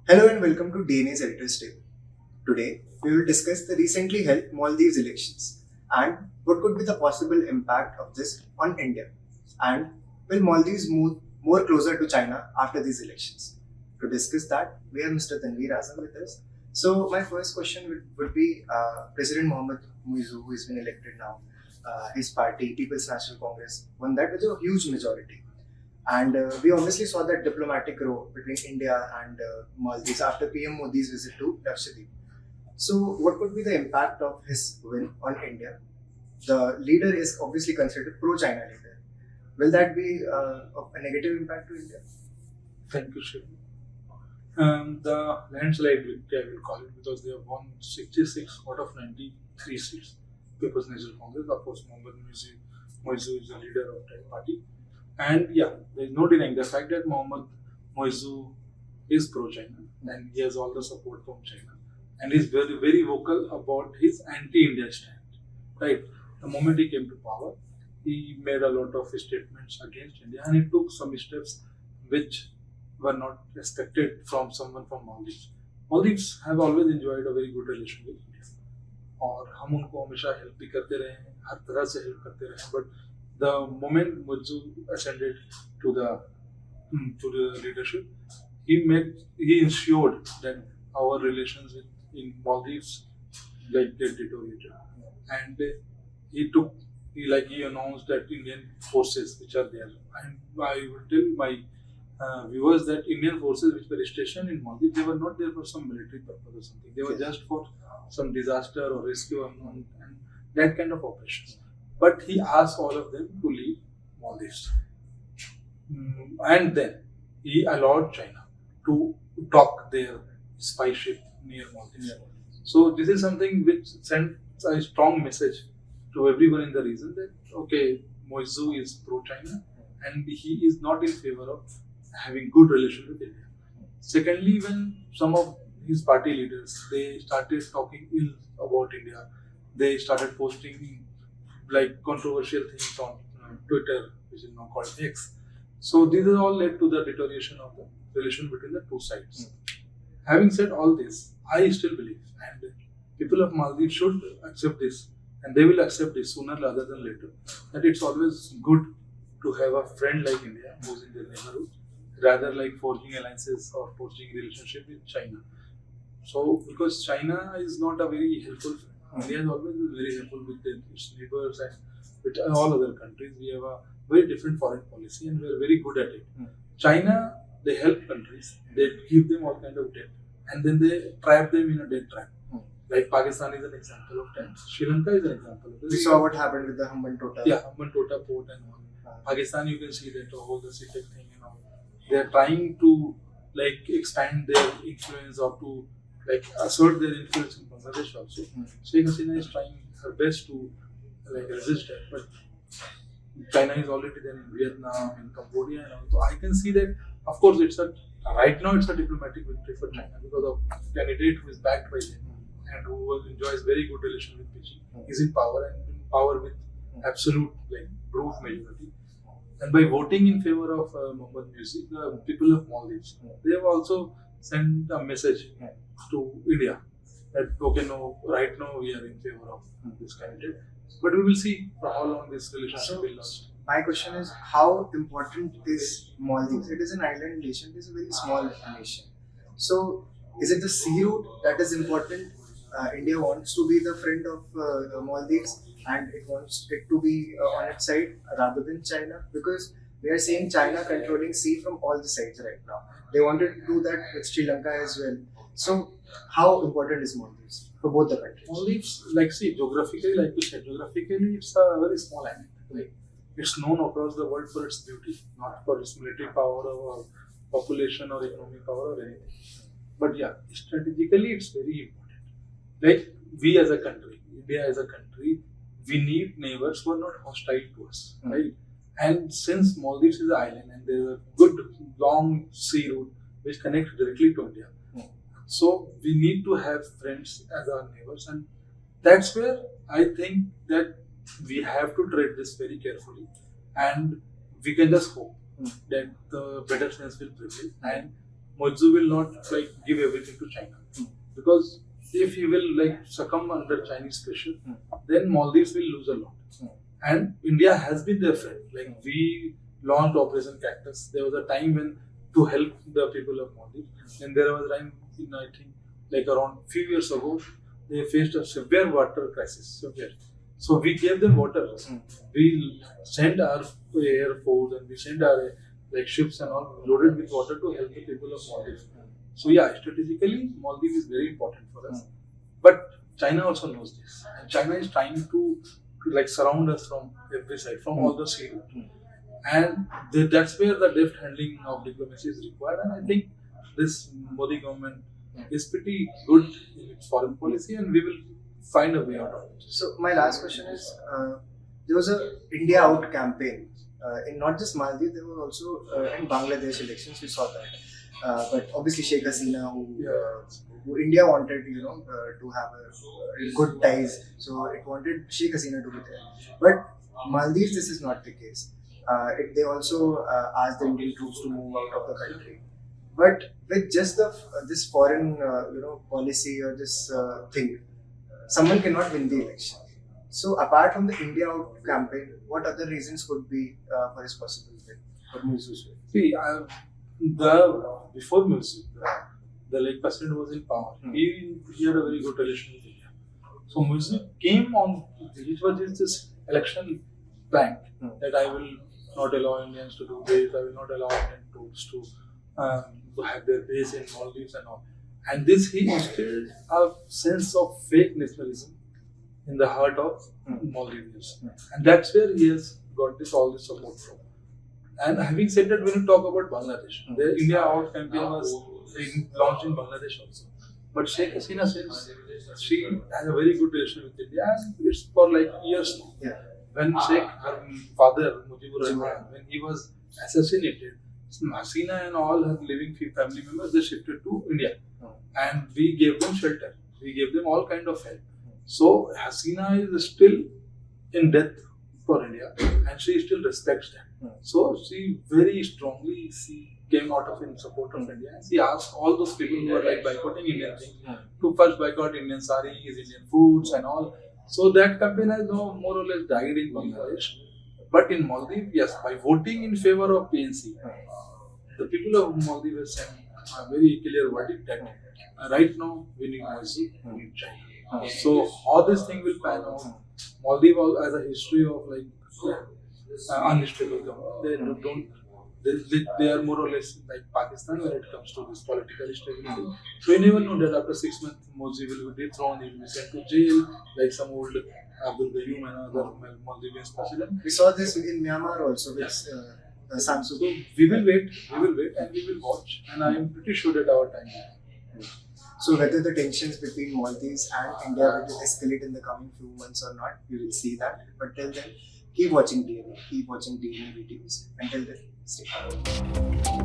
Hello and welcome to DNA's Editor's Table. Today, we will discuss the recently held Maldives elections and what could be the possible impact of this on India. And will Maldives move more closer to China after these elections? To discuss that, we have Mr. Tanveer Azam with us. So, my first question would be President Mohamed Muizzu, who has been elected now, his party, People's National Congress, won that with a huge majority. And we obviously saw that diplomatic row between India and Maldives after PM Modi's visit to Lakshadweep. So, what could be the impact of his win on India? The leader is obviously considered pro-China leader. Will that be of a negative impact to India? Thank you, Shiv. The landslide victory, I will call it, because they have won 66 out of 93 seats. People's National Congress, of course, Muizzu is the leader of that party. And yeah, there is no denying the fact that Mohamed Muizzu is pro-China and he has all the support from China. And he's very, very vocal about his anti-India stand. Right? The moment he came to power, he made a lot of statements against India and he took some steps which were not expected from someone from Maldives. Maldives have always enjoyed a very good relation with India. और हम उनको हमेशा help भी करते रहे हैं, हर तरह से हेल्प करते रहे हैं. But the moment Muizzu ascended to the leadership, he ensured that our relations in Maldives get deteriorated, and he announced that Indian forces which are there, and I will tell my viewers that Indian forces which were stationed in Maldives, they were not there for some military purpose or something. They were just for some disaster or rescue and that kind of operations. But he asked all of them to leave Maldives. And then he allowed China to dock their spy ship near Maldives. Yeah. So this is something which sends a strong message to everyone in the region that, okay, Muizzu is pro-China and he is not in favor of having good relation with India. Secondly, when some of his party leaders, they started talking ill about India, they started posting like controversial things on Twitter, which is now called X. So these are all led to the deterioration of the relation between the two sides. Having said all this, I still believe, and people of Maldives should accept this, and they will accept this sooner rather than later, that it's always good to have a friend like India who's in their neighborhood, rather like forging alliances or forging relationship with China. So because China is not a very helpful friend. India is always very helpful with its neighbors and with all other countries. We have a very different foreign policy and we are very good at it. China, they help countries, they give them all kind of debt and then they trap them in a debt trap. Like Pakistan is an example of that. Sri Lanka is an example of that. We saw what happened with the Hambantota. Yeah, Hambantota port and all. Pakistan, you can see that whole the CTEC thing and all. They are trying to like expand their influence or to like assert their influence in Bangladesh also. Sheikh Hasina is trying her best to like resist that, but China is already there in Vietnam, in Cambodia, and all. So I can see that. Of course, right now it's a diplomatic victory for China because of candidate who is backed by them and who enjoys very good relation with Beijing. Is in power and in power with absolute like proof majority. And by voting in favor of Mohamed Muizzu, the people of Maldives, they have also sent a message to India that okay, no, right now we are in favor of this candidate, but we will see how long this relationship will last. My question is, how important is Maldives? It is an island nation. It is a very small nation. So, is it the sea route that is important? India wants to be the friend of Maldives, and it wants it to be on its side rather than China, because we are seeing China controlling sea from all the sides right now. They wanted to do that with Sri Lanka as well. So, how important is Maldives for both the countries? Maldives, like see, geographically, like you said, geographically, it's a very small island. Like it's known across the world for its beauty, not for its military power or population or economic power or anything. But yeah, strategically, it's very important. Like we as a country, India as a country, we need neighbors who are not hostile to us, right? And since Maldives is an island and there is a good long sea route which connects directly to India, so we need to have friends as our neighbors, and that's where I think that we have to tread this very carefully, and we can just hope that the better sense will prevail and Muizzu will not like give everything to China because if he will like succumb under Chinese pressure, then Maldives will lose a lot. And India has been their friend. Like we launched Operation Cactus. There was a time when to help the people of Maldives, and there was a time in I think like around few years ago they faced a severe water crisis. Severe. So we gave them water. We sent our air force and we sent our like ships and all loaded with water to help the people of Maldives. So yeah, strategically Maldives is very important for us. But China also knows this, and China is trying to like surround us from every side, from all the sea route. And that's where the deft handling of diplomacy is required. And I think this Modi government is pretty good in its foreign policy, and we will find a way out of it. So my last question is, there was a India Out campaign in not just Maldives, there was also in Bangladesh elections. We saw that, but obviously Sheikh Hasina, who India wanted, to have a good ties, so it wanted Sheikh Hasina to be there. But Maldives, this is not the case. They also asked the Indian troops to move out of the country. But with just this foreign, policy or this thing, someone cannot win the election. So apart from the India Out campaign, what other reasons could be for his possible win for Muizzu's win? See, the before Muizzu, the late president was in power. He had a very good relation with India. So Muizzu came on. It was this election plan that I will not allow Indians to do this. I will not allow Indian troops to have their base in Maldives and all. And this he instilled a sense of fake nationalism in the heart of Maldivians, and that's where he has got all this support from. And having said that, when you talk about Bangladesh, the India Out campaign was launched in Bangladesh also. But Sheikh Hasina says she has a very good relation with India, and it's for like years now. Yeah. When her father Muizzu Rahman, when he was assassinated, Hasina and all her living family members they shifted to India, and we gave them shelter. We gave them all kind of help. So Hasina is still in debt for India, and she still respects them. So she very strongly came out of in support of India, and she asked all those people who were like boycotting Indian things to first boycott Indian saris, Indian foods, and all. So that campaign has now more or less died in Bangladesh. But in Maldives, yes, by voting in favor of PNC, the people of Maldives have sent a very clear verdict that right now we need Muizzu, we need China. So how this thing will pan out, Maldives has a history of like unstable government. They are more or less like Pakistan when it comes to this political stability. So you never know that after 6 months Muizzu will be dethroned, he will be sent to jail like some old Abdul Gayoom and other Maldivian president. We saw this in Myanmar also with Samsung. So we will wait, and we will watch, and I am pretty sure that our time will come. So whether the tensions between Maldives and India will escalate in the coming few months or not, we will see that. But till then, keep watching DNA, keep watching DNA videos. Until then, stay tuned.